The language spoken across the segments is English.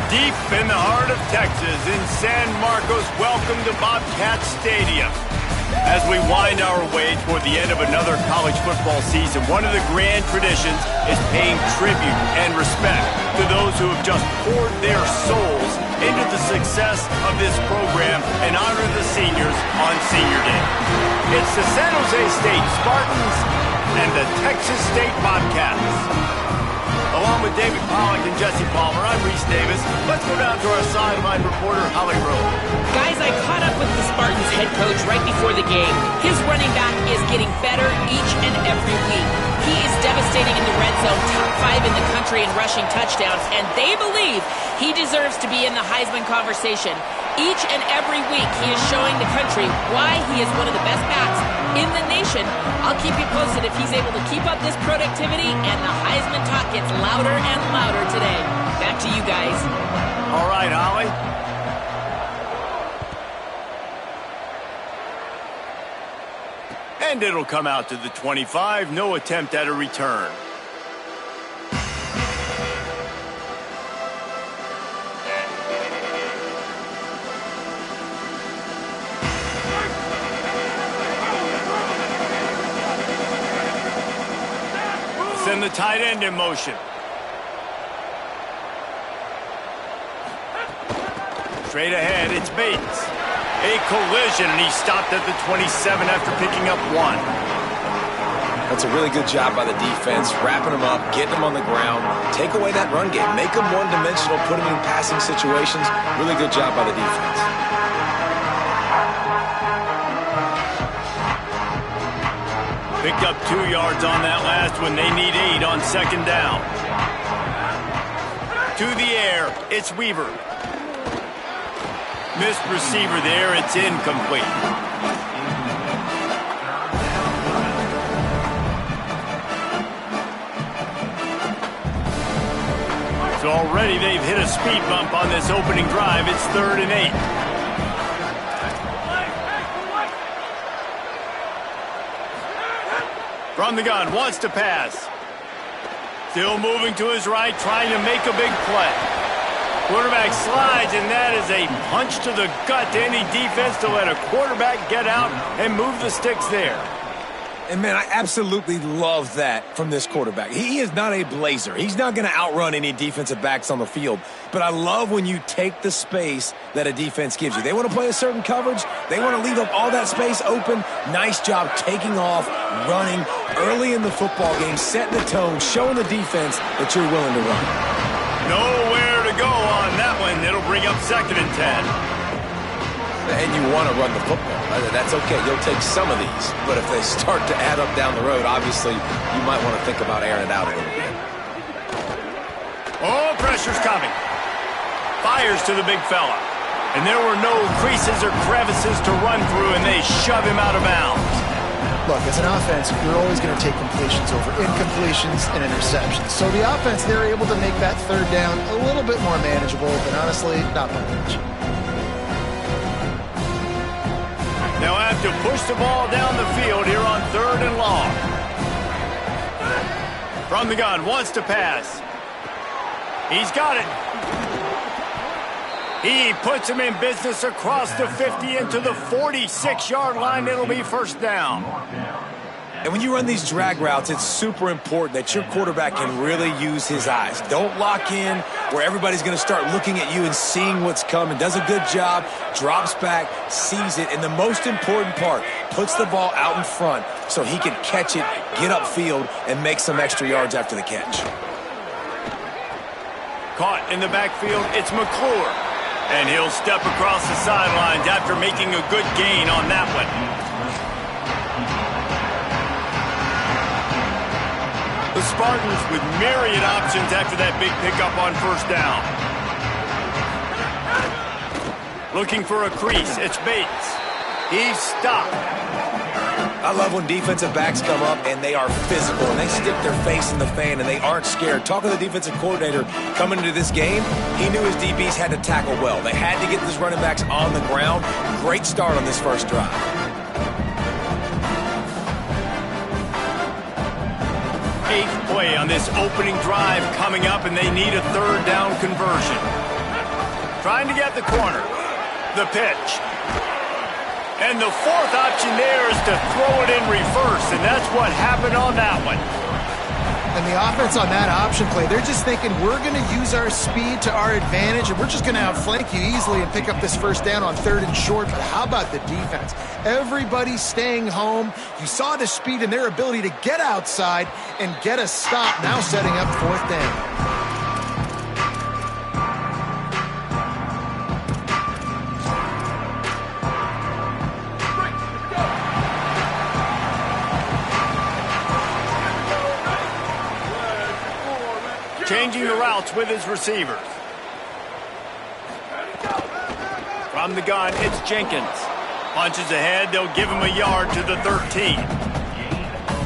Deep in the heart of Texas, in San Marcos, welcome to Bobcat Stadium. As we wind our way toward the end of another college football season, one of the grand traditions is paying tribute and respect to those who have just poured their souls into the success of this program and honor the seniors on Senior Day. It's the San Jose State Spartans and the Texas State Bobcats. Along with David Pollack and Jesse Palmer, I'm Reese Davis. Let's go down to our sideline reporter, Holly Rowe. Guys, I caught up with the Spartans head coach right before the game. His running back is getting better each and every week. He is devastating in the red zone, top 5 in the country in rushing touchdowns, and they believe he deserves to be in the Heisman conversation. Each and every week, he is showing the country why he is one of the best backs in the nation. I'll keep you posted if he's able to keep up this productivity, and the Heisman talk gets louder and louder today. Back to you guys. All right, Holly. And it'll come out to the 25. No attempt at a return. Send the tight end in motion. Straight ahead, it's Bates. A collision, and he stopped at the 27 after picking up 1. That's a really good job by the defense, wrapping them up, getting them on the ground, take away that run game, make them one-dimensional, put them in passing situations. Really good job by the defense. Picked up 2 yards on that last one. They need 8 on second down. To the air, it's Weaver. Missed receiver there, it's incomplete. So already they've hit a speed bump on this opening drive. It's 3rd and 8. From the gun, wants to pass. Still moving to his right, trying to make a big play. Quarterback slides, and that is a punch to the gut to any defense to let a quarterback get out and move the sticks there. And, man, I absolutely love that from this quarterback. He is not a blazer. He's not going to outrun any defensive backs on the field. But I love when you take the space that a defense gives you. They want to play a certain coverage. They want to leave up all that space open. Nice job taking off, running early in the football game, setting the tone, showing the defense that you're willing to run. Nowhere to go on that one. It'll bring up 2nd and 10. And you want to run the football. That's okay. You'll take some of these. But if they start to add up down the road, obviously, you might want to think about airing it out a little bit. Oh, pressure's coming. Fires to the big fella. And there were no creases or crevices to run through, and they shove him out of bounds. Look, as an offense, you're always going to take completions over incompletions and interceptions. So the offense, they're able to make that 3rd down a little bit more manageable, but honestly, not by much. They'll have to push the ball down the field here on 3rd and long. From the gun, wants to pass. He's got it. He puts him in business across the 50 into the 46-yard line. It'll be 1st down. And when you run these drag routes, it's super important that your quarterback can really use his eyes. Don't lock in where everybody's going to start looking at you and seeing what's coming. Does a good job, drops back, sees it, and the most important part, puts the ball out in front so he can catch it, get upfield, and make some extra yards after the catch. Caught in the backfield, it's McClure. And he'll step across the sidelines after making a good gain on that one. The Spartans with myriad options after that big pickup on 1st down. Looking for a crease, it's Bates. He's stopped. I love when defensive backs come up and they are physical and they stick their face in the fan and they aren't scared. Talking to the defensive coordinator coming into this game, he knew his DBs had to tackle well. They had to get these running backs on the ground. Great start on this first drive. 8th play on this opening drive coming up, and they need a 3rd down conversion. trying to get the corner. The pitch. And the fourth option there is to throw it in reverse, and that's what happened on that one. And the offense on that option play, they're just thinking we're going to use our speed to our advantage, and we're just going to outflank you easily and pick up this first down on 3rd and short. But how about the defense? Everybody's staying home. You saw the speed and their ability to get outside and get a stop, now setting up 4th down. Changing the routes with his receivers. From the gun, it's Jenkins. Punches ahead, they'll give him a yard to the 13.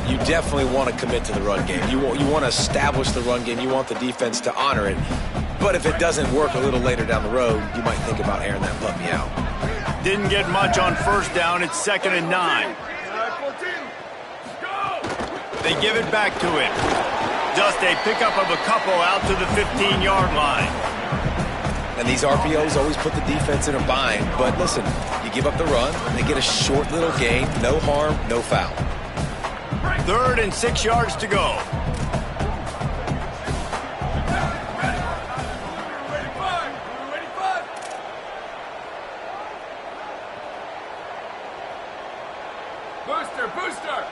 You definitely want to commit to the run game. You want to establish the run game. You want the defense to honor it. But if it doesn't work a little later down the road, you might think about airing that puppy out. Didn't get much on 1st down. It's 2nd and 9. They give it back to him. Just a pickup of a couple out to the 15-yard line. And these RPOs always put the defense in a bind. But listen, you give up the run, and they get a short little gain. No harm, no foul. 3rd and 6 yards to go. Booster!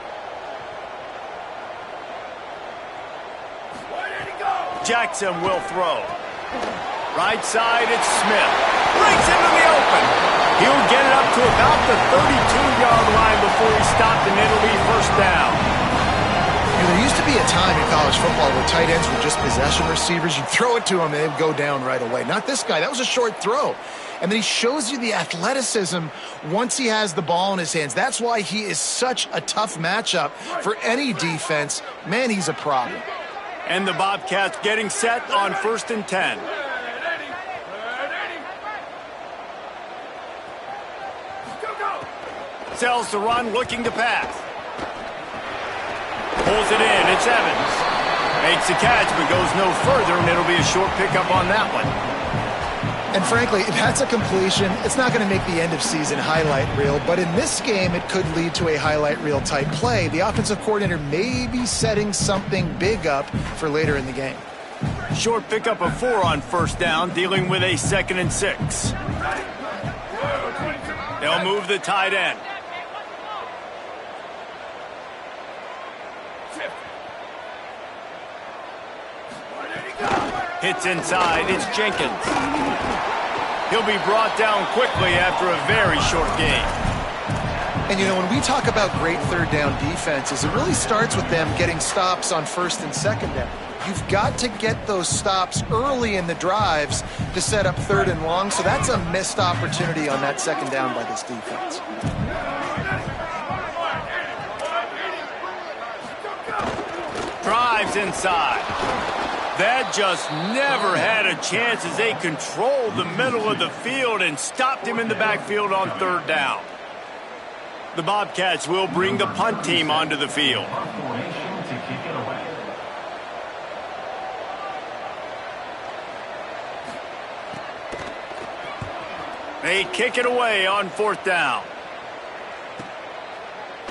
Jackson will throw. Right side, it's Smith. Breaks into the open. He'll get it up to about the 32-yard line before he's stopped, and it'll be 1st down. There used to be a time in college football where tight ends were just possession receivers. You'd throw it to them, and they'd go down right away. Not this guy. That was a short throw. And then he shows you the athleticism once he has the ball in his hands. That's why he is such a tough matchup for any defense. Man, he's a problem. And the Bobcats getting set on 1st and 10. Sells the run, looking to pass. Pulls it in, it's Evans. Makes the catch, but goes no further, and it'll be a short pickup on that one. And frankly, if that's a completion, it's not going to make the end-of-season highlight reel. But in this game, it could lead to a highlight reel type play. The offensive coordinator may be setting something big up for later in the game. Short pickup of 4 on 1st down, dealing with a 2nd and 6. They'll move the tight end. Hits inside, it's Jenkins. He'll be brought down quickly after a very short game. And you know, when we talk about great 3rd down defenses, it really starts with them getting stops on 1st and 2nd down. You've got to get those stops early in the drives to set up 3rd and long, so that's a missed opportunity on that 2nd down by this defense. Drives inside. That just never had a chance as they controlled the middle of the field and stopped him in the backfield on 3rd down. The Bobcats will bring the punt team onto the field. They kick it away on 4th down.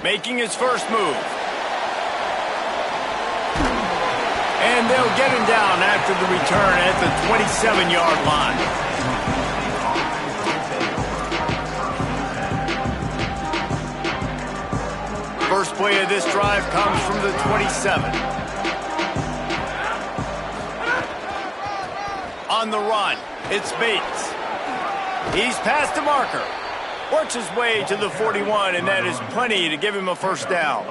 Making his first move. And they'll get him down after the return at the 27-yard line. First play of this drive comes from the 27. On the run, it's Bates. He's past the marker. Works his way to the 41, and that is plenty to give him a 1st down.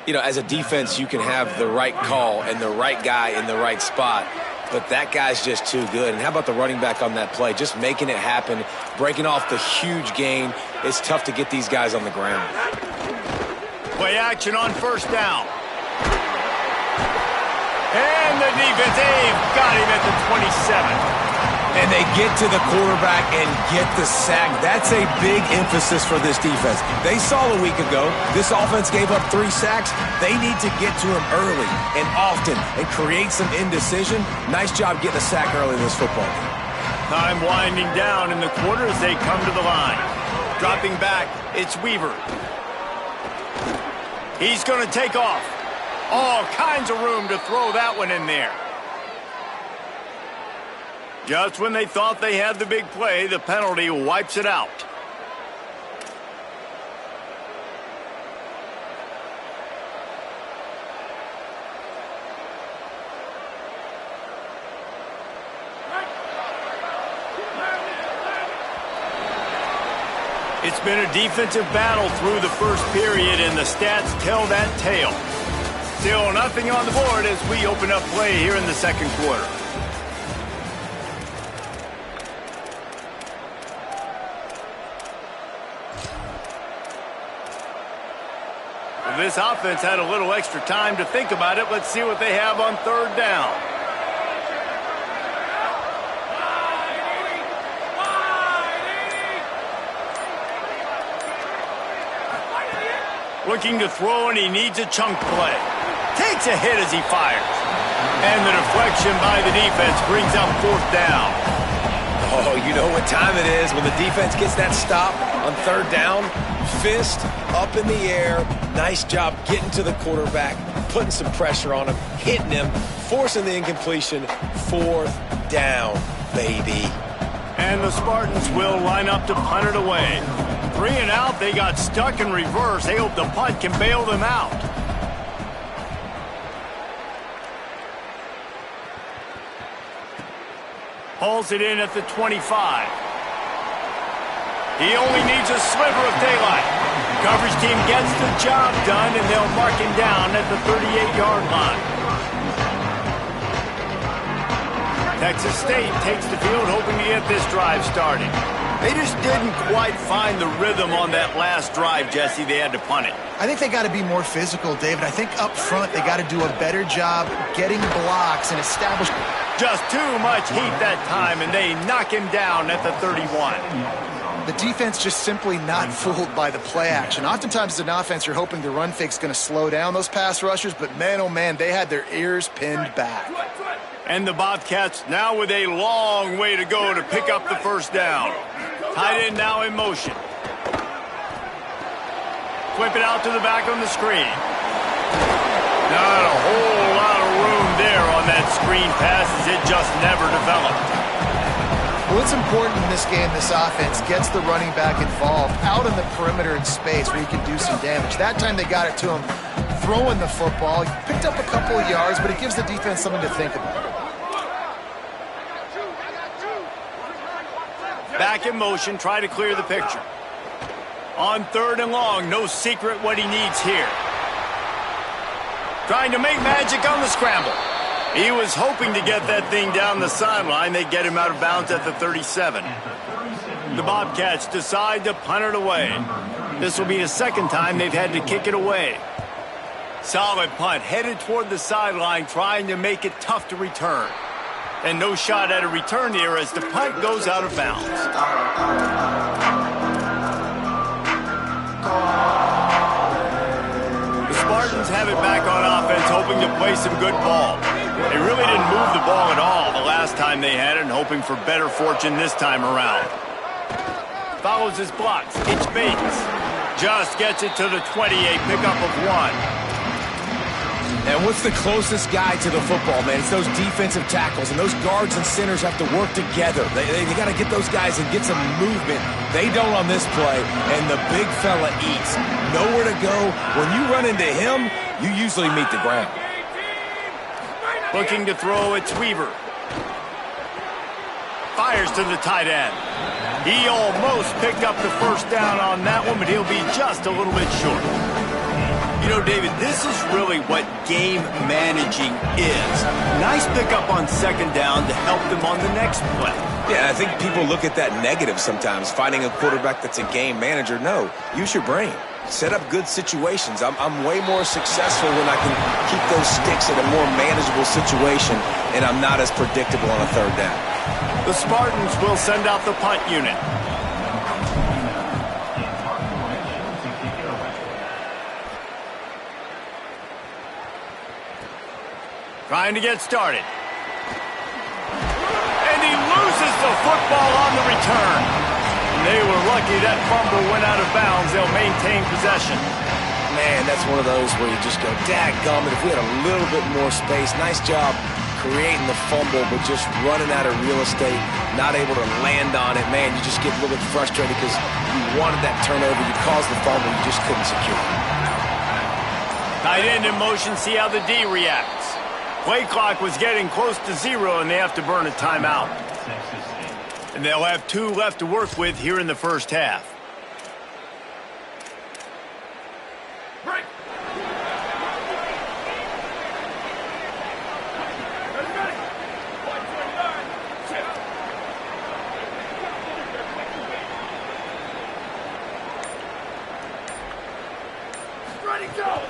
You know, as a defense, you can have the right call and the right guy in the right spot, but that guy's just too good. And how about the running back on that play? Just making it happen, breaking off the huge gain. It's tough to get these guys on the ground. Play action on 1st down. And the defense, they've got him at the 27. And they get to the quarterback and get the sack. That's a big emphasis for this defense. They saw a week ago, this offense gave up 3 sacks. They need to get to him early and often and create some indecision. Nice job getting a sack early in this football game. Time winding down in the quarter as they come to the line. Dropping back, it's Weaver. He's going to take off. All kinds of room to throw that one in there. Just when they thought they had the big play, the penalty wipes it out. It's been a defensive battle through the first period, and the stats tell that tale. Still nothing on the board as we open up play here in the second quarter. Well, this offense had a little extra time to think about it. Let's see what they have on third down. Looking to throw, and he needs a chunk play. Takes a hit as he fires. And the deflection by the defense brings up fourth down. Oh, you know what time it is when the defense gets that stop on third down. Fist up in the air. Nice job getting to the quarterback, putting some pressure on him, hitting him, forcing the incompletion. Fourth down, baby. And the Spartans will line up to punt it away. 3 and out, they got stuck in reverse. They hope the punt can bail them out. Hauls it in at the 25. He only needs a sliver of daylight. Coverage team gets the job done, and they'll mark him down at the 38-yard line. Texas State takes the field, hoping to get this drive started. They just didn't quite find the rhythm on that last drive, Jesse. They had to punt it. I think they got to be more physical, David. I think up front they got to do a better job getting blocks and establishing. Just too much heat that time, and they knock him down at the 31. The defense just simply not fooled by the play action. Oftentimes as an offense, you're hoping the run fake's going to slow down those pass rushers, but man, oh man, they had their ears pinned back. And the Bobcats now with a long way to go to pick up the first down. Tight end now in motion. Flip it out to the back on the screen. Not a whole lot of room there on that screen pass as it just never developed. Well, it's important in this game, this offense gets the running back involved out in the perimeter in space where he can do some damage. That time they got it to him throwing the football. He picked up a couple of yards, but it gives the defense something to think about. Back in motion, try to clear the picture. On third and long, no secret what he needs here. Trying to make magic on the scramble. He was hoping to get that thing down the sideline. They get him out of bounds at the 37. The Bobcats decide to punt it away. This will be the second time they've had to kick it away. Solid punt, headed toward the sideline, trying to make it tough to return. And no shot at a return here as the punt goes out of bounds. The Spartans have it back on offense, hoping to play some good ball. They really didn't move the ball at all the last time they had it, and hoping for better fortune this time around. Follows his blocks. It's Bates. Just gets it to the 28, pickup of 1. And what's the closest guy to the football, man? It's those defensive tackles, and those guards and centers have to work together. They got to get those guys and get some movement. They don't on this play, and the big fella eats. Nowhere to go. When you run into him, you usually meet the ground. Looking to throw, it's Weaver. Fires to the tight end. He almost picked up the first down on that one, but he'll be just a little bit short. You know, David, this is really what game managing is. Nice pickup on second down to help them on the next play. Yeah, I think people look at that negative sometimes, finding a quarterback that's a game manager. No, use your brain. Set up good situations. I'm way more successful when I can keep those sticks in a more manageable situation, and I'm not as predictable on a third down. The Spartans will send out the punt unit. Trying to get started. And he loses the the football on the return. They were lucky that fumble went out of bounds. They'll maintain possession. Man, that's one of those where you just go, dadgummit, if we had a little bit more space. Nice job creating the fumble, but just running out of real estate, not able to land on it. Man, you just get a little bit frustrated because you wanted that turnover. You caused the fumble. You just couldn't secure it. Tight end in motion, see how the D reacts. Play clock was getting close to 0, and they have to burn a timeout. And they'll have 2 left to work with here in the first half. Break. Ready, go!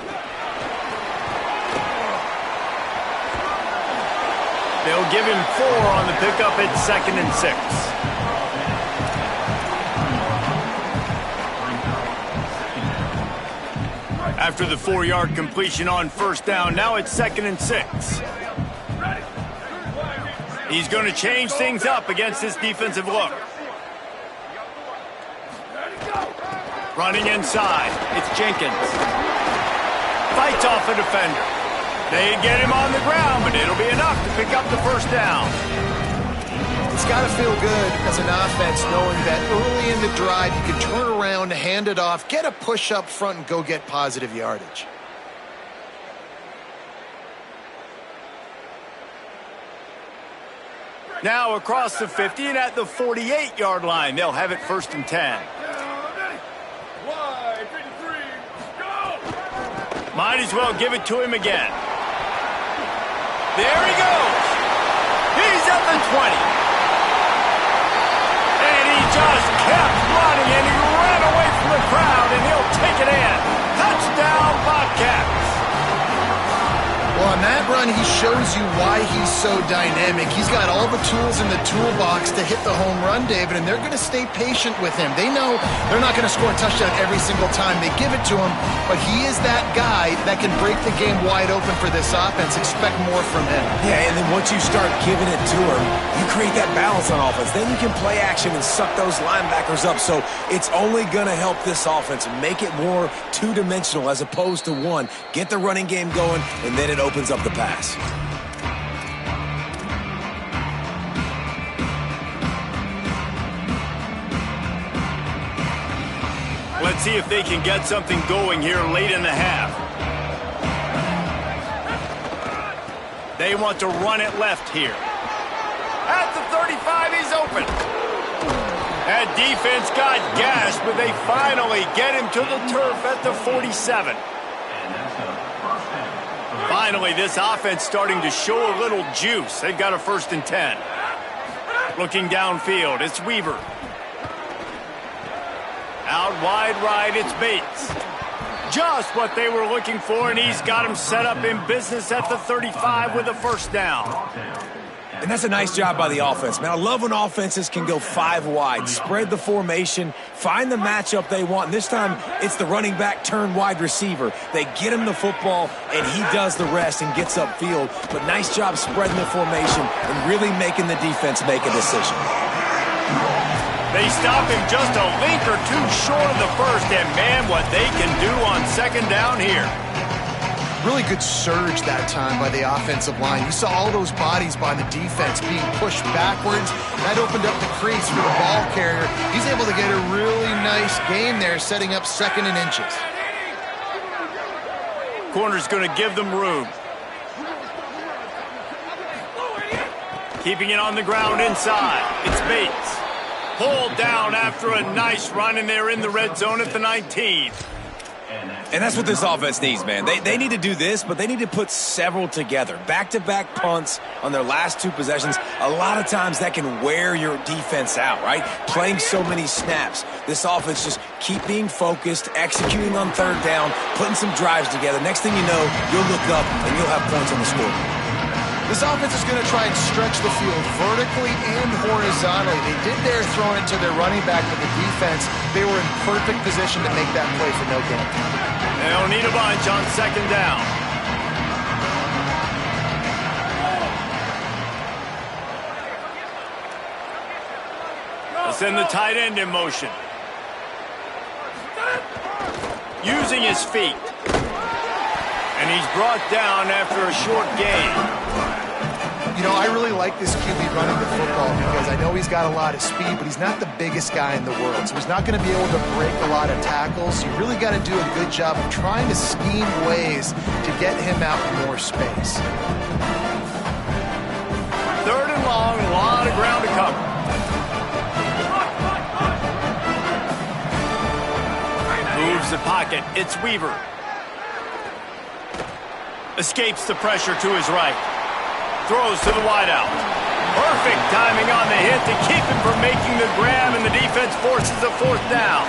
They'll give him 4 on the pickup at 2nd and 6. After the 4-yard completion on first down, now it's 2nd and 6. He's going to change things up against this defensive look. Running inside, it's Jenkins. Fights off a defender. They get him on the ground, but it'll be enough to pick up the first down. It's got to feel good as an offense knowing that early in the drive you can turn around, hand it off, get a push up front, and go get positive yardage. Now across the 50 and at the 48-yard line, they'll have it 1st and 10. Wide, 53, go! Might as well give it to him again. There he goes. He's at the 20. And he just kept running, and he ran away from the crowd, and he'll take it in. Touchdown, Bobcats. Well, on that run, he shows you why he's so dynamic. He's got all the tools in the toolbox to hit the home run, David, and they're going to stay patient with him. They know they're not going to score a touchdown every single time they give it to him, but he is that guy that can break the game wide open for this offense. Expect more from him. Yeah, and then once you start giving it to him, you create that balance on offense. Then you can play action and suck those linebackers up. So it's only going to help this offense make it more two-dimensional as opposed to one. Get the running game going, and then it opens up the pass. Let's see if they can get something going here late in the half. They want to run it left here. At the 35, he's open. That defense got gashed, but they finally get him to the turf at the 47. Finally, this offense starting to show a little juice. They've got a 1st and 10. Looking downfield, it's Weaver. Out wide right, it's Bates. Just what they were looking for, and he's got him set up in business at the 35 with a 1st down. And that's a nice job by the offense, man. I love when offenses can go 5 wide, spread the formation, find the matchup they want. And this time, it's the running back turned wide receiver. They get him the football, and he does the rest and gets upfield. But nice job spreading the formation and really making the defense make a decision. They stop him just a link or 2 short of the first, and man, what they can do on 2nd down here. Really good surge that time by the offensive line. You saw all those bodies by the defense being pushed backwards. That opened up the crease for the ball carrier. He's able to get a really nice gain there, setting up 2nd and inches. Corner's going to give them room. Keeping it on the ground inside. It's Bates. Pulled down after a nice run, and they're in the red zone at the 19. And that's what this offense needs, man. They need to do this, but they need to put several together. Back-to-back punts on their last 2 possessions. A lot of times that can wear your defense out, right? Playing so many snaps. This offense just keep being focused, executing on 3rd down, putting some drives together. Next thing you know, you'll look up and you'll have points on the scoreboard. This offense is going to try and stretch the field vertically and horizontally. They did their throwing it to their running back, but the defense, they were in perfect position to make that play for no gain. They'll need a bunch on 2nd down. send the tight end in motion. Using his feet. And he's brought down after a short gain. You know, I really like this QB running the football because I know he's got a lot of speed, but he's not the biggest guy in the world. So he's not going to be able to break a lot of tackles. You really got to do a good job of trying to scheme ways to get him out in more space. Third and long, a lot of ground to cover. Moves the pocket. It's Weaver. Escapes the pressure to his right. Throws to the wideout. Perfect timing on the hit to keep him from making the grab, and the defense forces a fourth down.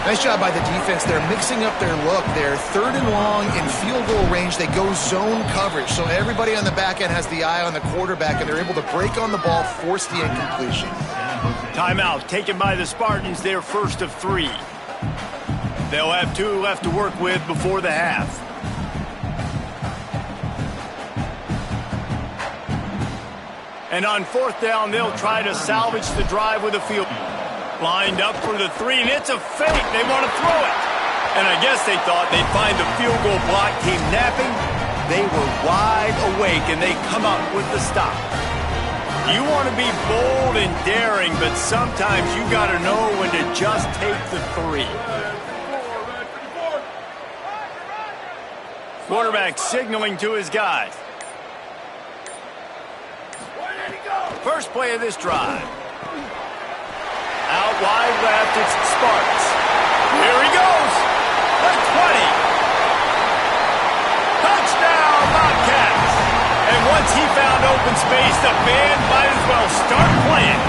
Nice job by the defense. They're mixing up their look. They're third and long in field goal range. They go zone coverage. So everybody on the back end has the eye on the quarterback, and they're able to break on the ball, force the incompletion. Timeout taken by the Spartans, their first of 3. They'll have 2 left to work with before the half. And on fourth down, they'll try to salvage the drive with a field. Lined up for the 3, and it's a fake. They want to throw it. And I guess they thought they'd find the field goal block team napping. They were wide awake, and they come up with the stop. You want to be bold and daring, but sometimes you got to know when to just take the 3. Quarterback signaling to his guys. First play of this drive. Out wide left, it's Sparks. Here he goes. The 20. Touchdown, Bobcats. And once he found open space, the band might as well start playing.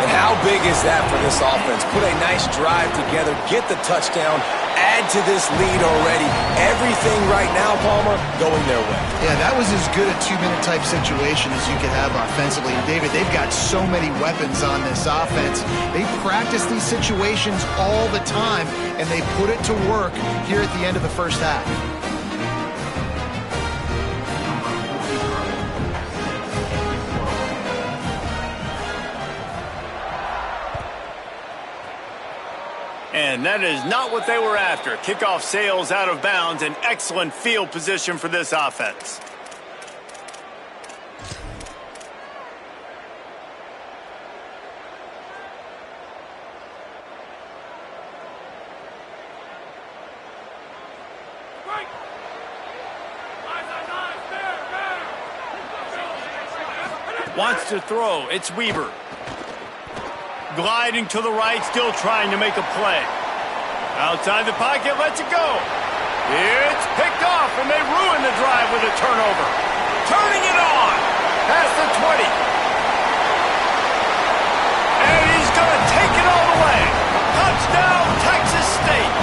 And how big is that for this offense? Put a nice drive together, get the touchdown, add to this lead already. Everything right now, Palmer, going their way. Yeah, that was as good a 2-minute type situation as you could have offensively. And David, they've got so many weapons on this offense. They practice these situations all the time, and they put it to work here at the end of the first half. And that is not what they were after. Kickoff sails out of bounds, and excellent field position for this offense. Wants to throw. It's Weaver. Gliding to the right, still trying to make a play. Outside the pocket, lets it go. It's picked off, and they ruin the drive with a turnover. Turning it on. Past the 20. And he's going to take it all the way. Touchdown, Texas State.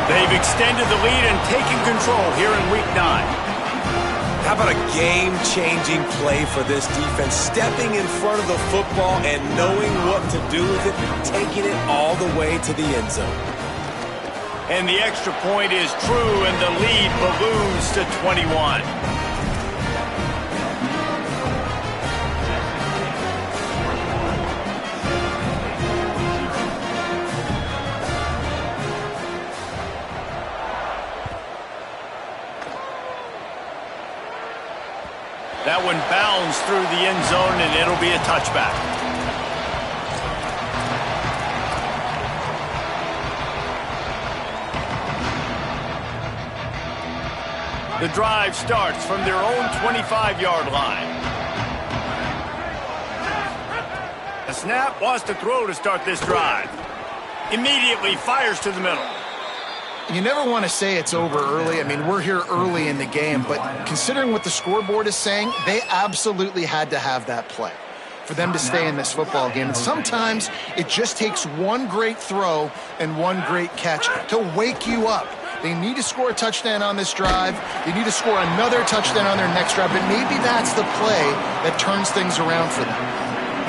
They've extended the lead and taken control here in Week 9. How about a game-changing play for this defense? Stepping in front of the football and knowing what to do with it, taking it all the way to the end zone. And the extra point is true, and the lead balloons to 21. That one bounds through the end zone, and it'll be a touchback. The drive starts from their own 25-yard line. The snap wants to throw to start this drive. Immediately fires to the middle. You never want to say it's over early. I mean, we're here early in the game, but considering what the scoreboard is saying, they absolutely had to have that play for them to stay in this football game. And sometimes it just takes one great throw and one great catch to wake you up. They need to score a touchdown on this drive. They need to score another touchdown on their next drive, but maybe that's the play that turns things around for them.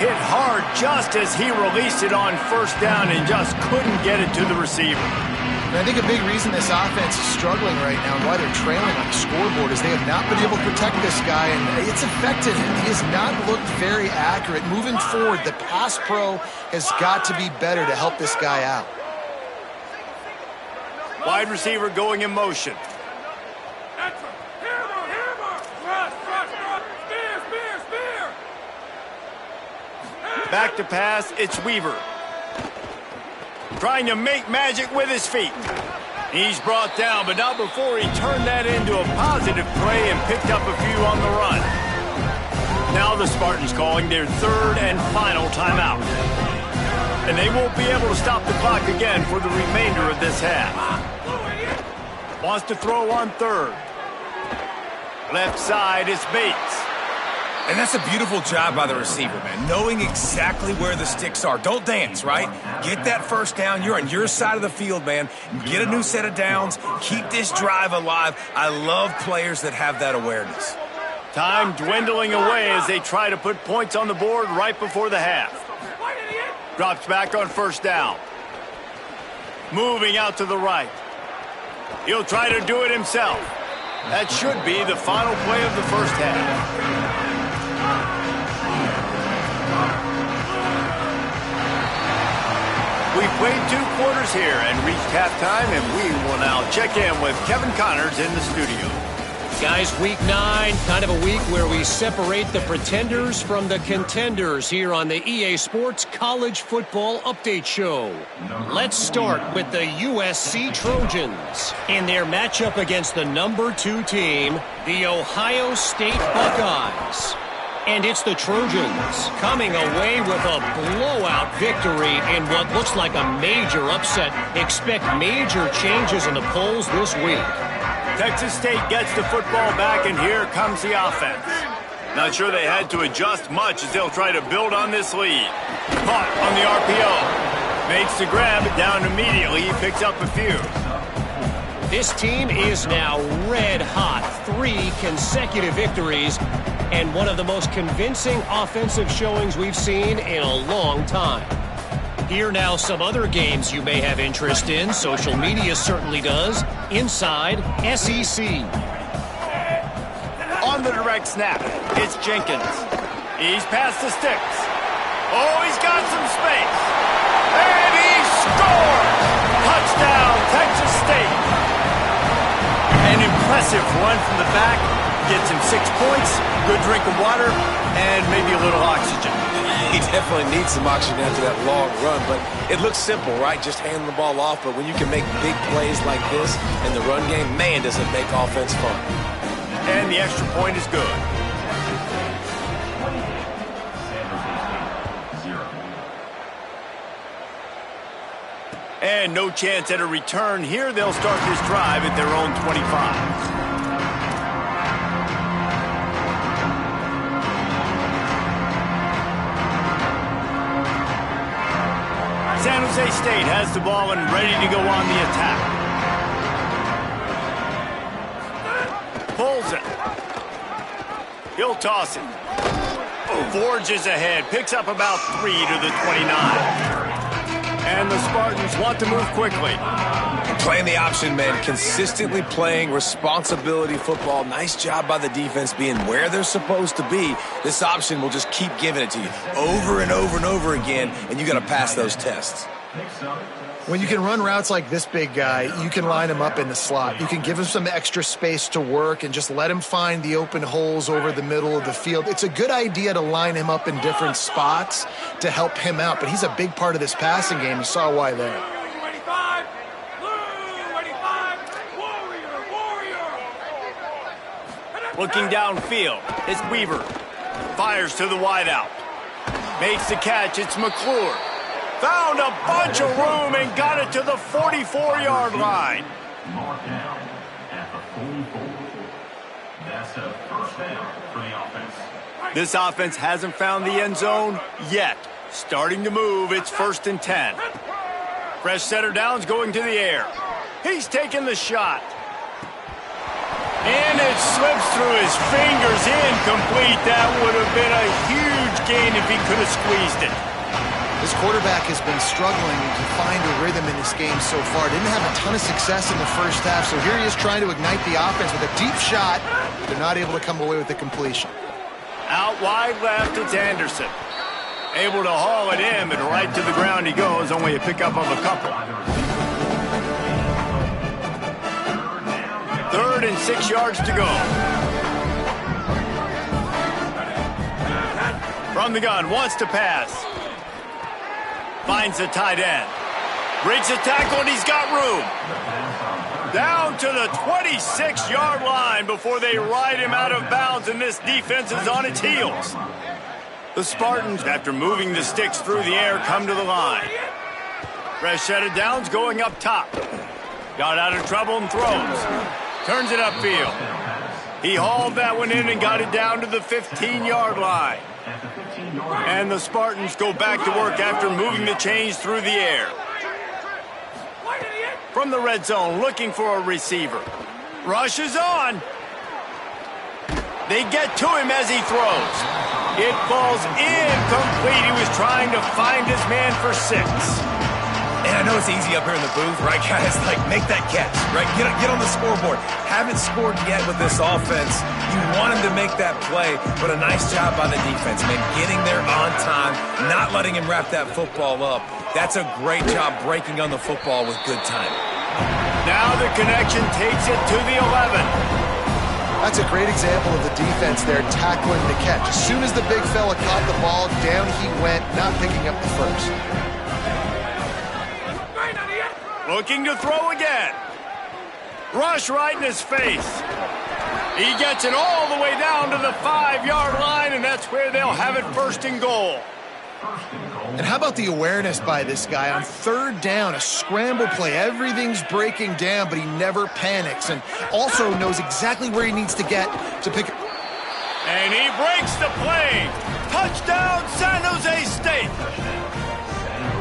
Hit hard just as he released it on first down and just couldn't get it to the receiver. And I think a big reason this offense is struggling right now and why they're trailing on the scoreboard is they have not been able to protect this guy, and it's affected him. He has not looked very accurate. Moving forward, the pass pro has got to be better to help this guy out. Wide receiver going in motion. Back to pass, it's Weaver. Trying to make magic with his feet. He's brought down, but not before he turned that into a positive play and picked up a few on the run. Now the Spartans calling their third and final timeout. And they won't be able to stop the clock again for the remainder of this half. Wants to throw on third. Left side is Bates. And that's a beautiful job by the receiver, man, knowing exactly where the sticks are. Don't dance, right? Get that first down. You're on your side of the field, man. Get a new set of downs. Keep this drive alive. I love players that have that awareness. Time dwindling away as they try to put points on the board right before the half. Drops back on first down. Moving out to the right. He'll try to do it himself. That should be the final play of the first half. We've played 2 quarters here and reached halftime, and we will now check in with Kevin Connors in the studio. Guys, week 9, kind of a week where we separate the pretenders from the contenders here on the EA Sports College Football Update Show. Let's start with the USC Trojans in their matchup against the number 2 team, the Ohio State Buckeyes. And it's the Trojans coming away with a blowout victory in what looks like a major upset. Expect major changes in the polls this week. Texas State gets the football back, and here comes the offense. Not sure they had to adjust much as they'll try to build on this lead. Caught on the RPO. Makes the grab, down immediately. He picks up a few. This team is now red hot. 3 consecutive victories and one of the most convincing offensive showings we've seen in a long time. Here now some other games you may have interest in. Social media certainly does. Inside SEC. On the direct snap, it's Jenkins. He's past the sticks. Oh, he's got some space. And he scores! Touchdown, Texas State. An impressive run from the back. Gets him 6 points, good drink of water, and maybe a little oxygen. He definitely needs some oxygen after that long run, but it looks simple, right? Just hand the ball off, but when you can make big plays like this in the run game, man, does it make offense fun. And the extra point is good. And no chance at a return here. They'll start this drive at their own 25. San Jose State has the ball and ready to go on the attack. Pulls it. He'll toss it. Forges ahead. Picks up about 3 to the 29. And the Spartans want to move quickly. Playing the option, man. Consistently playing responsibility football. Nice job by the defense being where they're supposed to be. This option will just keep giving it to you over and over and over again, and you got to pass those tests. When you can run routes like this big guy, you can line him up in the slot. You can give him some extra space to work and just let him find the open holes over the middle of the field. It's a good idea to line him up in different spots to help him out, but he's a big part of this passing game. You saw why there. Looking downfield, it's Weaver. Fires to the wideout. Makes the catch, it's McClure. Found a bunch of room and got it to the 44-yard line. Marked down at the 44. That's a first down for the offense. This offense hasn't found the end zone yet. Starting to move, it's 1st and 10. Fresh setter down's going to the air. He's taking the shot. And it slips through his fingers, incomplete. That would have been a huge gain if he could have squeezed it. This quarterback has been struggling to find a rhythm in this game so far. Didn't have a ton of success in the first half, so here he is trying to ignite the offense with a deep shot. They're not able to come away with the completion. Out wide left, it's Anderson. Able to haul it in, and right to the ground he goes, only a pickup of a couple. 3rd and 6 yards to go. From the gun, wants to pass. Finds the tight end. Breaks the tackle, and he's got room. Down to the 26-yard line before they ride him out of bounds, and this defense is on its heels. The Spartans, after moving the sticks through the air, come to the line. Fresh set of downs going up top. Got out of trouble and throws. Turns it upfield. He hauled that one in and got it down to the 15-yard line. And the Spartans go back to work after moving the chains through the air. From the red zone, looking for a receiver. Rush is on. They get to him as he throws. It falls incomplete. He was trying to find his man for 6. And I know it's easy up here in the booth, right, guys? Like, make that catch, right? Get on the scoreboard. Haven't scored yet with this offense. You want him to make that play, but a nice job by the defense, man. Getting there on time, not letting him wrap that football up. That's a great job breaking on the football with good time. Now the connection takes it to the 11. That's a great example of the defense there tackling the catch. As soon as the big fella caught the ball, down he went, not picking up the first. Looking to throw again. Rush right in his face. He gets it all the way down to the 5-yard line, and that's where they'll have it 1st and goal. And how about the awareness by this guy on 3rd down, a scramble play. Everything's breaking down, but he never panics and also knows exactly where he needs to get to pick it. And he breaks the play. Touchdown, San Jose State.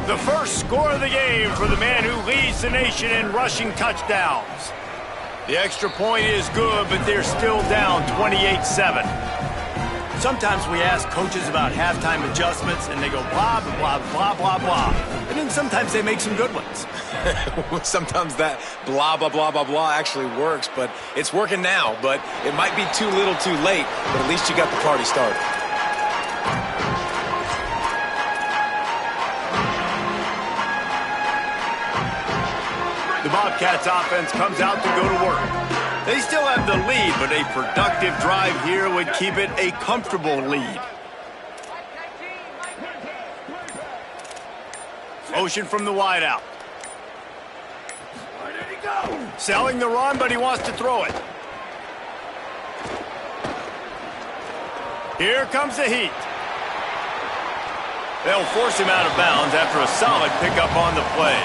The first score of the game for the man who leads the nation in rushing touchdowns. The extra point is good, but they're still down 28-7. Sometimes we ask coaches about halftime adjustments, and they go blah, blah, blah, blah, blah. And then sometimes they make some good ones. Sometimes that blah, blah, blah, blah, blah actually works, but it's working now. But it might be too little too late, but at least you got the party started. The Bobcats offense comes out to go to work. They still have the lead, but a productive drive here would keep it a comfortable lead. Motion from the wideout. Selling the run, but he wants to throw it. Here comes the heat. They'll force him out of bounds after a solid pickup on the play.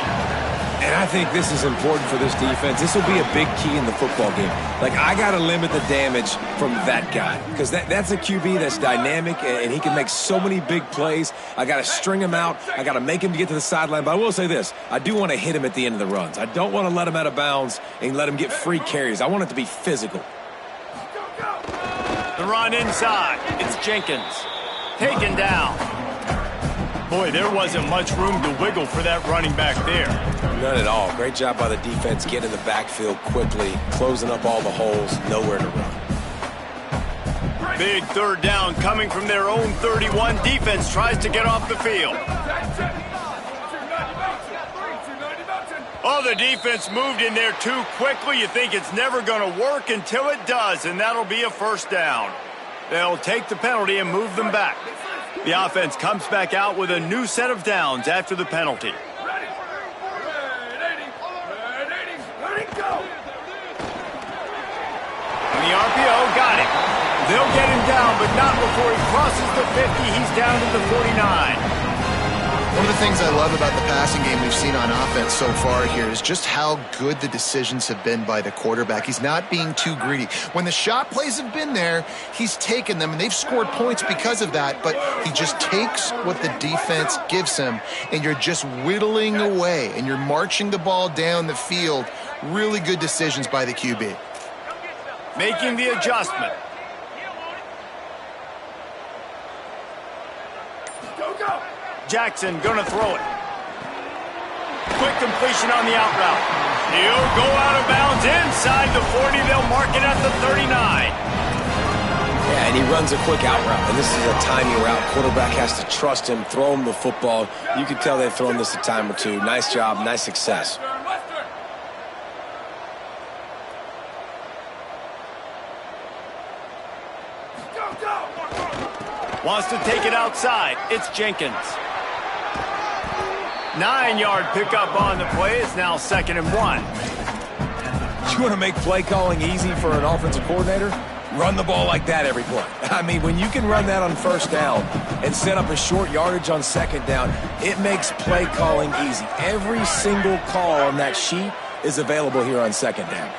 And I think this is important for this defense. This will be a big key in the football game. Like, I got to limit the damage from that guy because that's a QB that's dynamic, and he can make so many big plays. I got to string him out. I got to make him get to the sideline. But I will say this. I do want to hit him at the end of the runs. I don't want to let him out of bounds and let him get free carries. I want it to be physical. The run inside. It's Jenkins. Taken down. Boy, there wasn't much room to wiggle for that running back there. None at all. Great job by the defense getting in the backfield quickly, closing up all the holes, nowhere to run. Big 3rd down coming from their own 31. Defense tries to get off the field. Oh, the defense moved in there too quickly. You think it's never going to work until it does, and that'll be a 1st down. They'll take the penalty and move them back. The offense comes back out with a new set of downs after the penalty. And the RPO got it. They'll get him down, but not before he crosses the 50. He's down to the 49. One of the things I love about the passing game we've seen on offense so far here is just how good the decisions have been by the quarterback. He's not being too greedy. When the shot plays have been there, he's taken them, and they've scored points because of that, but he just takes what the defense gives him, and you're just whittling away, and you're marching the ball down the field. Really good decisions by the QB. Making the adjustment. Jackson gonna throw it. Quick completion on the out route. He'll go out of bounds inside the 40. They'll mark it at the 39. Yeah, and he runs a quick out route, and this is a timing route. Quarterback has to trust him, throw him the football. You can tell they've thrown this a time or two. Nice job, nice success. Wants to take it outside. It's Jenkins. 9-yard pickup on the play. It's now 2nd and 1. You want to make play calling easy for an offensive coordinator? Run the ball like that every play. I mean, when you can run that on first down and set up a short yardage on second down, it makes play calling easy. Every single call on that sheet is available here on second down.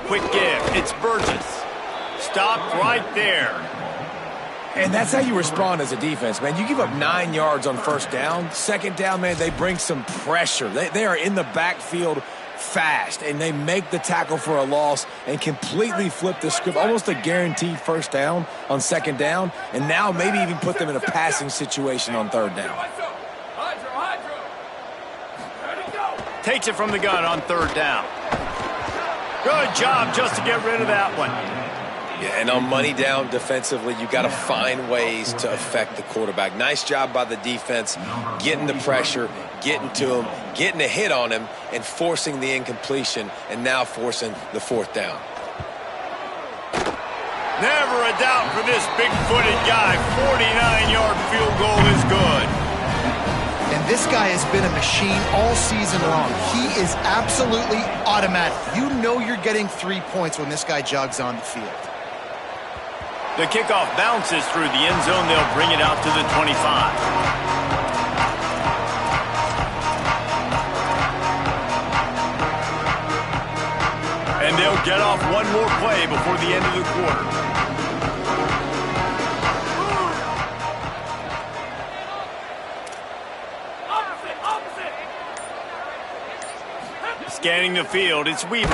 Quick give. It's Burgess. Stopped right there. And that's how you respond as a defense, man. You give up 9 yards on first down. Second down, man, they bring some pressure. They are in the backfield fast, and they make the tackle for a loss and completely flip the script. Almost a guaranteed first down on second down, and now maybe even put them in a passing situation on third down. Takes it from the gun on third down. Good job just to get rid of that one. Yeah, and on money down defensively, you got to find ways to affect the quarterback. Nice job by the defense, getting the pressure, getting to him, getting a hit on him, and forcing the incompletion, and now forcing the fourth down. Never a doubt for this big-footed guy. 49-yard field goal is good. And this guy has been a machine all season long. He is absolutely automatic. You know you're getting 3 points when this guy jogs on the field. The kickoff bounces through the end zone. They'll bring it out to the 25. And they'll get off one more play before the end of the quarter. Scanning the field, it's Weaver.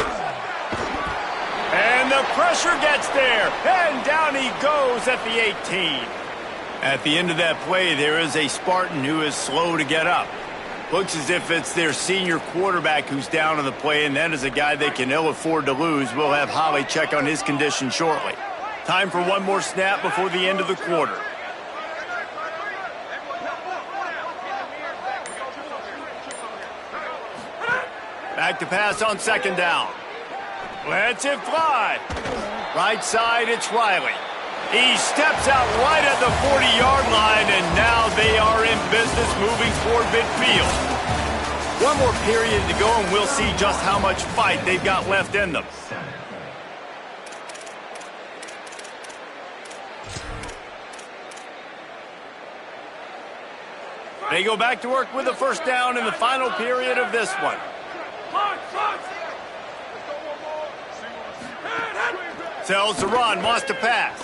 And the pressure gets there, and down he goes at the 18. At the end of that play, there is a Spartan who is slow to get up. Looks as if it's their senior quarterback who's down on the play, and that is a guy they can ill afford to lose. We'll have Holly check on his condition shortly. Time for one more snap before the end of the quarter. Back to pass on second down. Lets it fly. Right side, it's Riley. He steps out right at the 40-yard line, and now they are in business moving toward midfield. One more period to go, and we'll see just how much fight they've got left in them. They go back to work with the first down in the final period of this one. Tells the run, wants to pass.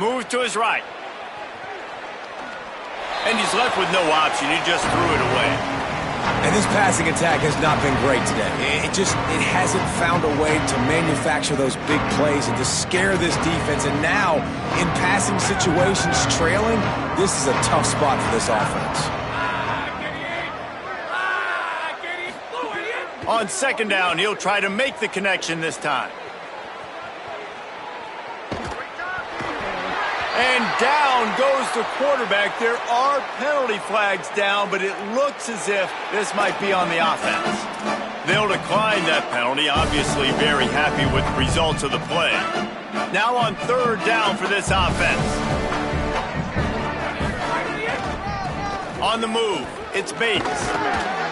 Moves to his right. And he's left with no option. He just threw it away. And this passing attack has not been great today. It hasn't found a way to manufacture those big plays and to scare this defense. And now, in passing situations, trailing, this is a tough spot for this offense. On second down, he'll try to make the connection this time. And down goes the quarterback. There are penalty flags down, but it looks as if this might be on the offense. They'll decline that penalty, obviously very happy with the results of the play. Now on third down for this offense. On the move, it's Bates.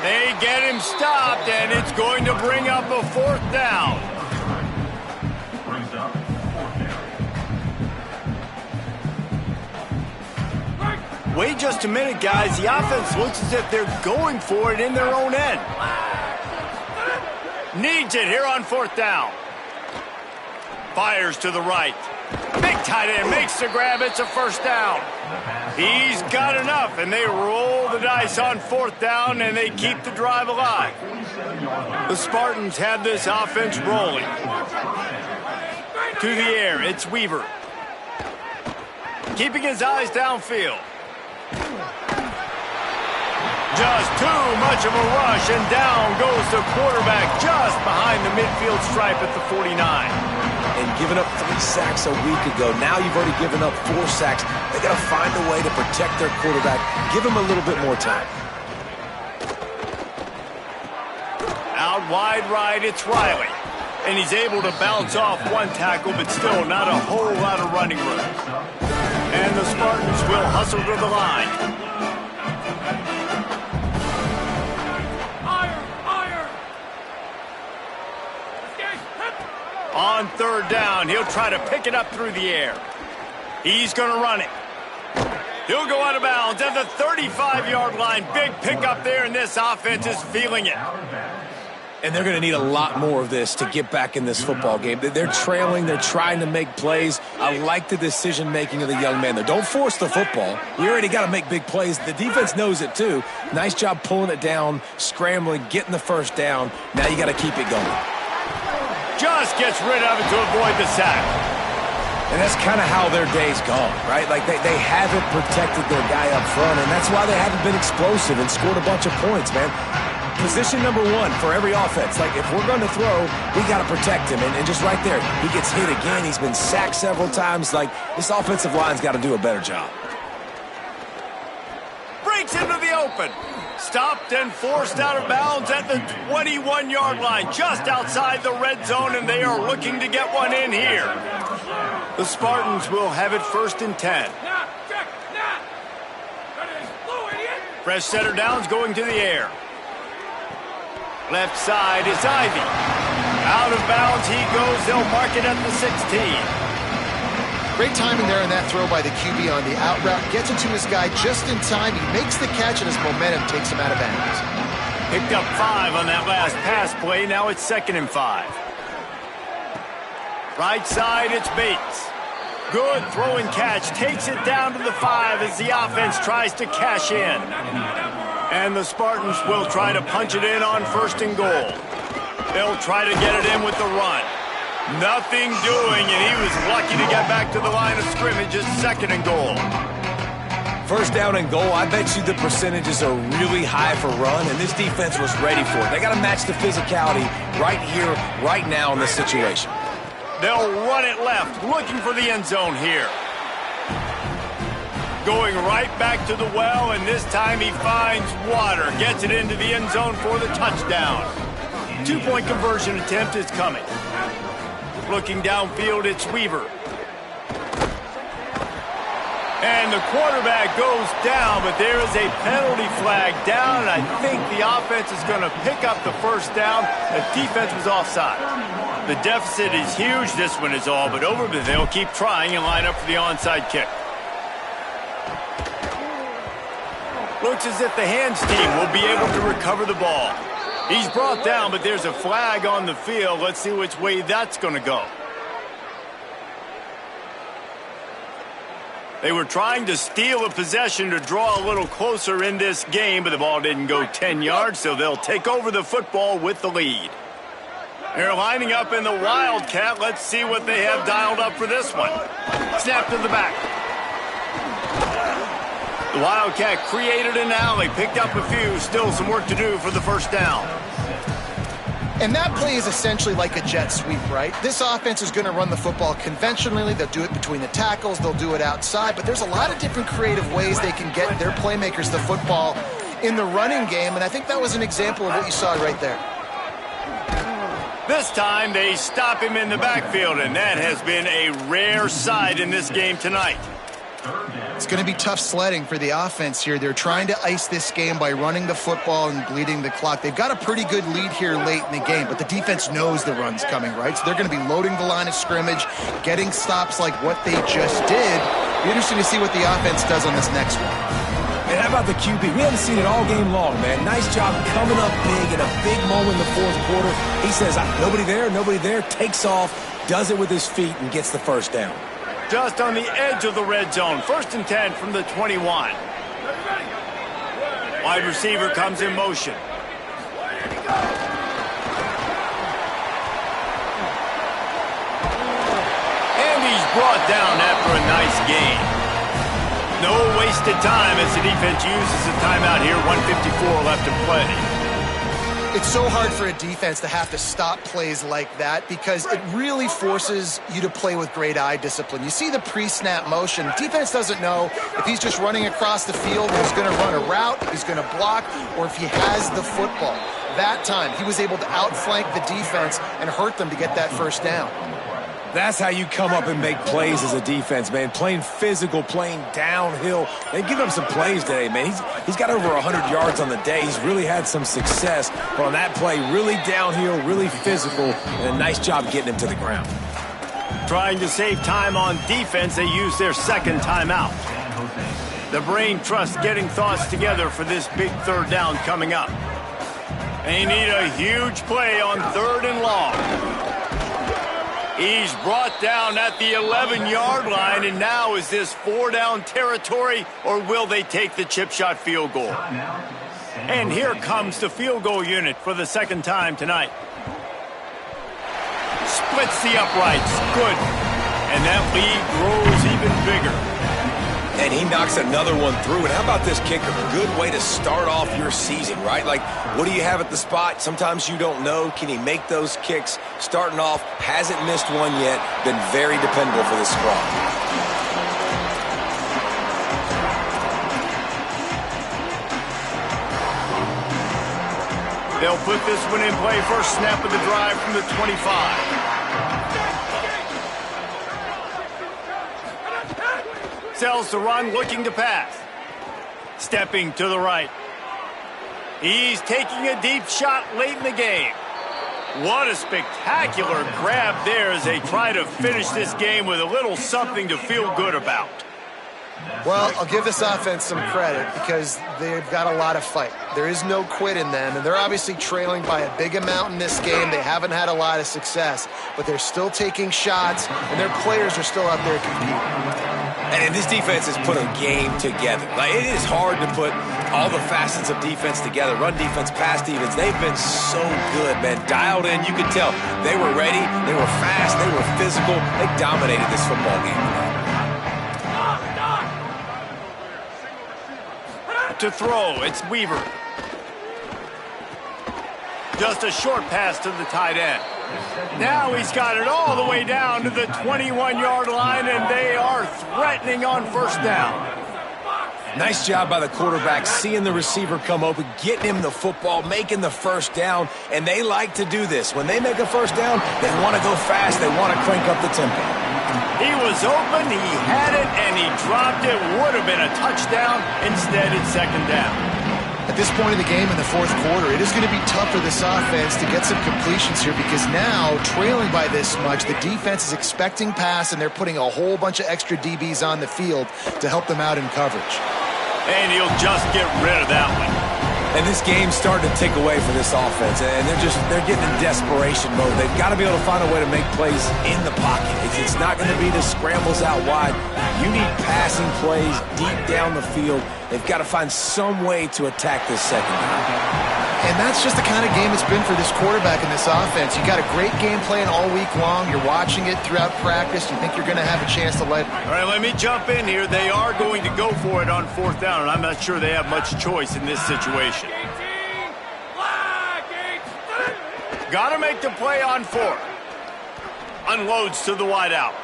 They get him stopped, and it's going to bring up a fourth down. Wait just a minute, guys. The offense looks as if they're going for it in their own end. Needs it here on fourth down. Fires to the right. Big tight end makes the grab. It's a first down. He's got enough, and they roll the dice on fourth down, and they keep the drive alive. The Spartans have this offense rolling. To the air, it's Weaver. Keeping his eyes downfield. Just too much of a rush, and down goes the quarterback just behind the midfield stripe at the 49. And giving up 3 sacks a week ago, now you've already given up 4 sacks. They got to find a way to protect their quarterback. Give him a little bit more time. Out wide right, it's Riley. And he's able to bounce off one tackle, but still not a whole lot of running room. And the Spartans will hustle to the line. On third down, he'll try to pick it up through the air. He's going to run it. He'll go out of bounds at the 35-yard line. Big pickup there, and this offense is feeling it. And they're going to need a lot more of this to get back in this football game. They're trailing. They're trying to make plays. I like the decision-making of the young man there. Don't force the football. We already got to make big plays. The defense knows it, too. Nice job pulling it down, scrambling, getting the first down. Now you got to keep it going. Just gets rid of it to avoid the sack. And that's kind of how their day's gone, right? Like they haven't protected their guy up front, and that's why they haven't been explosive and scored a bunch of points, man. Position number 1 for every offense. Like, if we're going to throw, we got to protect him. And just right there, he gets hit again. He's been sacked several times. Like, this offensive line's got to do a better job. Breaks into the open. Stopped and forced out of bounds at the 21-yard line, just outside the red zone, and they are looking to get one in here. The Spartans will have it 1st and 10. Fresh setter downs going to the air. Left side is Ivy. Out of bounds he goes. They'll mark it at the 16. Great timing there on that throw by the QB on the out route. Gets it to his guy just in time. He makes the catch, and his momentum takes him out of bounds. Picked up 5 on that last pass play. Now it's 2nd and 5. Right side, it's Bates. Good throw and catch. Takes it down to the 5 as the offense tries to cash in. And the Spartans will try to punch it in on 1st and goal. They'll try to get it in with the run. Nothing doing, and he was lucky to get back to the line of scrimmage. It's 2nd and goal. First down and goal, I bet you the percentages are really high for run, and this defense was ready for it. They got to match the physicality right here, right now in this situation. They'll run it left, looking for the end zone here. Going right back to the well, and this time he finds water. Gets it into the end zone for the touchdown. 2-point conversion attempt is coming. Looking downfield, it's Weaver. And the quarterback goes down, but there is a penalty flag down, and I think the offense is going to pick up the first down. The defense was offside. The deficit is huge. This one is all but over, but they'll keep trying and line up for the onside kick. Looks as if the hands team will be able to recover the ball. He's brought down, but there's a flag on the field. Let's see which way that's going to go. They were trying to steal a possession to draw a little closer in this game, but the ball didn't go 10 yards, so they'll take over the football with the lead. They're lining up in the Wildcat. Let's see what they have dialed up for this one. Snap to the back. The Wildcat created an alley, picked up a few, still some work to do for the first down. And that play is essentially like a jet sweep, right? This offense is going to run the football conventionally. They'll do it between the tackles. They'll do it outside. But there's a lot of different creative ways they can get their playmakers the football in the running game. And I think that was an example of what you saw right there. This time they stop him in the backfield, and that has been a rare sight in this game tonight. It's going to be tough sledding for the offense here. They're trying to ice this game by running the football and bleeding the clock. They've got a pretty good lead here late in the game, but the defense knows the run's coming, right? So they're going to be loading the line of scrimmage, getting stops like what they just did. Be interesting to see what the offense does on this next one. And how about the QB? We haven't seen it all game long, man. Nice job coming up big in a big moment in the fourth quarter. He says, nobody there, takes off, does it with his feet, and gets the first down. Just on the edge of the red zone. 1st and 10 from the 21. Wide receiver comes in motion. And he's brought down after a nice gain. No wasted time as the defense uses a timeout here. 1:54 left to play. It's so hard for a defense to have to stop plays like that because it really forces you to play with great eye discipline. You see the pre-snap motion. Defense doesn't know if he's just running across the field and he's going to run a route, if he's going to block, or if he has the football. That time, he was able to outflank the defense and hurt them to get that first down. That's how you come up and make plays as a defense, man. Playing physical, playing downhill. They've given him some plays today, man. He's got over 100 yards on the day. He's really had some success. But on that play, really downhill, really physical, and a nice job getting him to the ground. Trying to save time on defense, they use their 2nd timeout. The brain trust getting thoughts together for this big 3rd down coming up. They need a huge play on 3rd and long. He's brought down at the 11-yard line, and now is this 4-down territory, or will they take the chip shot field goal? And here comes the field goal unit for the 2nd time tonight. Splits the uprights. Good. And that lead grows even bigger. And he knocks another one through. And how about this kicker? Good way to start off your season, right? Like, what do you have at the spot? Sometimes you don't know. Can he make those kicks? Starting off, hasn't missed one yet. Been very dependable for this squad. They'll put this one in play. First snap of the drive from the 25. Sells the run, looking to pass. Stepping to the right. He's taking a deep shot late in the game. What a spectacular grab there as they try to finish this game with a little something to feel good about. Well, I'll give this offense some credit because they've got a lot of fight. There is no quit in them, and they're obviously trailing by a big amount in this game. They haven't had a lot of success, but they're still taking shots, and their players are still out there competing. And this defense has put a game together. Like, it is hard to put all the facets of defense together. Run defense, pass defense. They've been so good, man. Dialed in, you could tell. They were ready. They were fast. They were physical. They dominated this football game today. To throw, it's Weaver. Just a short pass to the tight end. Now he's got it all the way down to the 21-yard line, and they are threatening on 1st down. Nice job by the quarterback, seeing the receiver come open, getting him the football, making the 1st down, and they like to do this. When they make a 1st down, they want to go fast. They want to crank up the tempo. He was open, he had it, and he dropped it. Would have been a touchdown. Instead, it's 2nd down. At this point in the game in the 4th quarter, it is going to be tough for this offense to get some completions here because now, trailing by this much, the defense is expecting pass, and they're putting a whole bunch of extra DBs on the field to help them out in coverage. And he'll just get rid of that one. And this game's starting to tick away for this offense, and they're getting in desperation mode. They've got to be able to find a way to make plays in the pocket. It's not going to be the scrambles out wide. You need passing plays deep down the field. They've got to find some way to attack this secondary. And that's just the kind of game it's been for this quarterback in this offense. You got a great game plan all week long. You're watching it throughout practice. You think you're going to have a chance to let... All right, let me jump in here. They are going to go for it on 4th down, and I'm not sure they have much choice in this situation. Got to make the play on 4th. Unloads to the wideout.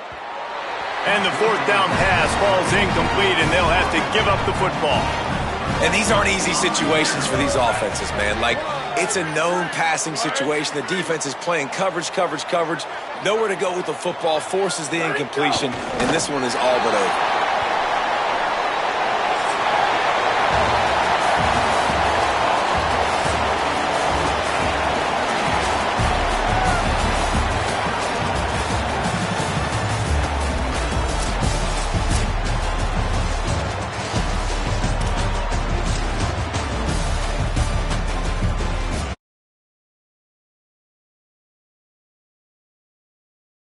And the 4th down pass falls incomplete, and they'll have to give up the football. And these aren't easy situations for these offenses, man. Like, it's a known passing situation. The defense is playing coverage. Nowhere to go with the football, forces the incompletion, and this one is all but over.